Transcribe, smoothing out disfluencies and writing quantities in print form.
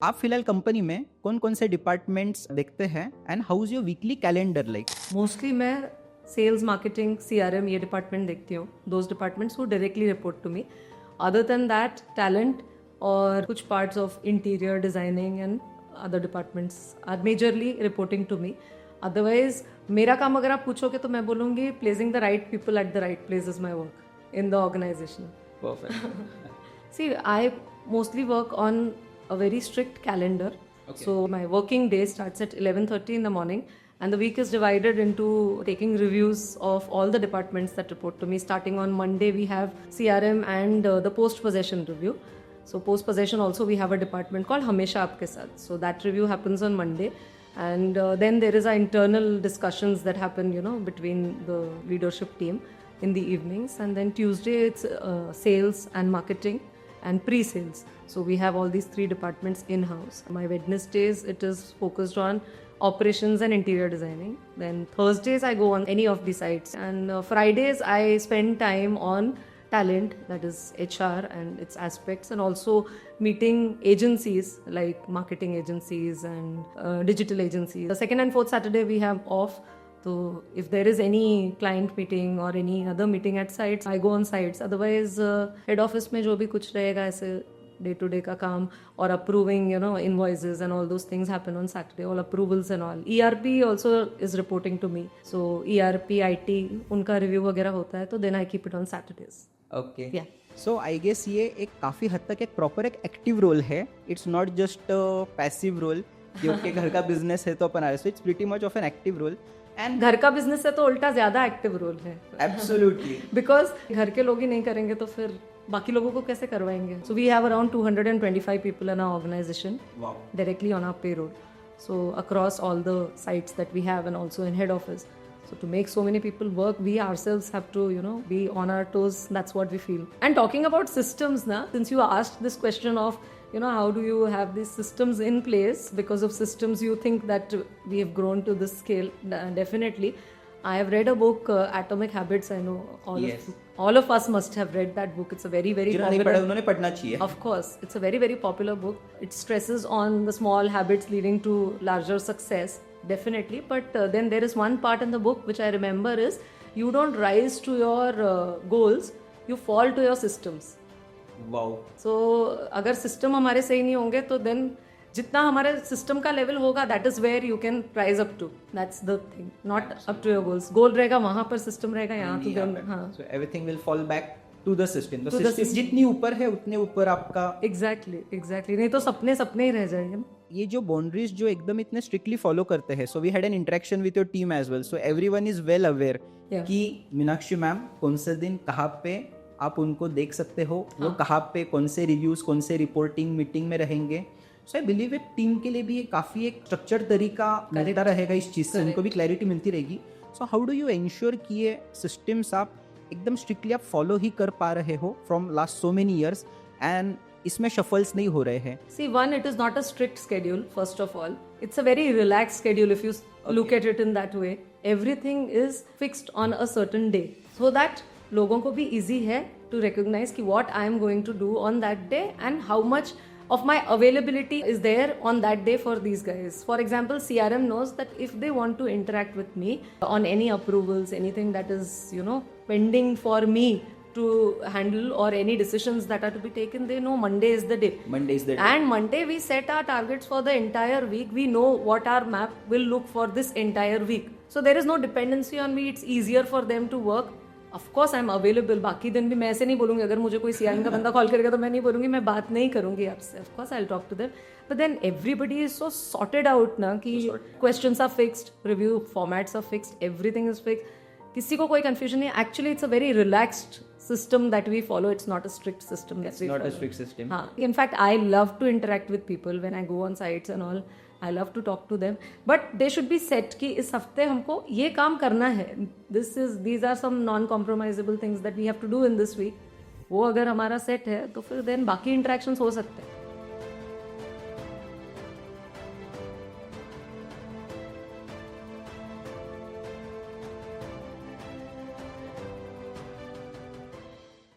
आप फिलहाल कंपनी में कौन कौन से डिपार्टमेंट्स देखते हैं and how is your weekly calendar like? Mostly मैं सेल्स, मार्केटिंग, CRM ये डिपार्टमेंट देखती हूँ. Those departments who directly report to me. Other than that talent और कुछ parts of interior designing and other departments are majorly reporting to me. Otherwise मेरा काम अगर आप पूछोगे तो मैं बोलूँगी placing the right people at the right place is my work in the organization. Perfect. See, I mostly work on a very strict calendar. Okay. So my working day starts at 11:30 in the morning, and the week is divided into taking reviews of all the departments that report to me. Starting on Monday, we have CRM and the post-possession review. So post-possession also we have a department called Hamesha Aapke Saath. So that review happens on Monday. And then there is our internal discussions that happen, between the leadership team in the evenings. And then Tuesday, it's sales and marketing and pre-sales. So we have all these three departments in-house. My Wednesdays, it is focused on operations and interior designing. Then Thursdays, I go on any of the sites. And Fridays, I spend time on talent, that is HR and its aspects, and also meeting agencies like marketing agencies and digital agencies. The second and fourth Saturday, we have off. So if there is any client meeting or any other meeting at sites, I go on sites. Otherwise, head office में जो भी कुछ रहेगा ऐसे day to day का काम और approving, invoices and all those things happen on Saturday. All approvals and all. ERP also is reporting to me. So ERP, IT, उनका review वगैरह होता है तो then I keep it on Saturdays. Okay. Yeah. So I guess ये एक काफी हद तक एक प्रॉपर एक एक्टिव रोल है. It's not just passive role क्योंकि घर का बिजनेस है तो अपन आ रहे. So it's pretty much of an active role. And घर का बिजनेस है तो उल्टा ज्यादा एक्टिव रोल है. एब्सोल्युटली. बिकॉज घर के लोग ही नहीं करेंगे तो फिर बाकी लोगों को कैसे करवाएंगे. So we have around 225 people in our organization directly on our payroll. So across all the sites that we have and also in head office. So to make so many people work, we ourselves have to, be on our toes. That's what we feel. And talking about systems, since you asked this question of, how do you have these systems in place? Because of systems, you think that we have grown to this scale. Definitely. I have read a book, Atomic Habits. I know all of us must have read that book. It's a very, very जिन्होंने नहीं popular. पढ़ा उन्होंने पढ़ना चाहिए. Of course, it's a very, very popular book. It stresses on the small habits leading to larger success, definitely. But then there is one part in the book which I remember is you don't rise to your goals, you fall to your systems. Wow. So अगर system हमारे सही नहीं होंगे तो then जितना हमारे system का level होगा that is where you can rise up to. That's the thing. Not up to your goals. Goal रहेगा वहां पर, सिस्टम रहेगा यहाँ तो देन. हाँ, so everything will fall back to the system. तो To the सिस्टम जितनी ऊपर है उतने ऊपर आपका. एग्जैक्टली. नहीं तो सपने ही रह जाएंगे. ये जो बाउंड्रीज जो एकदम इतने स्ट्रिक्टली फॉलो करते हैं. So we had an interaction with your team as well. So everyone is well aware कि मीनाक्षी मैम कौन से दिन कहाँ पे आप उनको देख सकते हो, वो कहाँ पे कौन से रिव्यूज कौन से रिपोर्टिंग मीटिंग में रहेंगे. सो आई बिलीव एक टीम के लिए भी काफ़ी एक स्ट्रक्चर तरीका मिलता रहेगा इस चीज़ से. उनको भी क्लैरिटी मिलती रहेगी. So how do you ensure कि ये सिस्टम्स आप एकदम स्ट्रिक्टली आप फॉलो ही कर पा रहे हो from last so many years and इसमें शफल्स नहीं हो रहे हैं? See, one, it is not a strict schedule, first of all. It's a very relaxed schedule if you look at it in that way. Everything is fixed on a certain day. So that लोगों को भी easy है to recognize कि what I am going to do on that day and how much of my availability is there on that day for these guys. For example, CRM knows that if they want to interact with me on any approvals, anything that is, pending for me to handle or any decisions that are to be taken, they know Monday is the day. And Monday we set our targets for the entire week. We know what our map will look for this entire week. So there is no dependency on me. It's easier for them to work. Of course I am available. बाकी दिन भी मैं ऐसे नहीं बोलूँगी अगर मुझे कोई CRM का बंदा कॉल करेगा तो मैं नहीं बोलूँगी मैं बात नहीं करूँगी आपसे. Of course I'll talk to them. But then everybody is so sorted out ना कि questions are fixed, review formats are fixed, everything is fixed. किसी को कोई confusion नहीं. Actually it's a very relaxed system that we follow. It's not a strict system that we follow. It's not a strict system. हाँ. In fact I love to interact with people when I go on sites and all. I love to talk to them, but they should be set कि इस हफ्ते हमको ये काम करना है. These are some non-compromisable things that we have to do in this week. वो अगर हमारा सेट है तो फिर then बाकी interactions हो सकते हैं.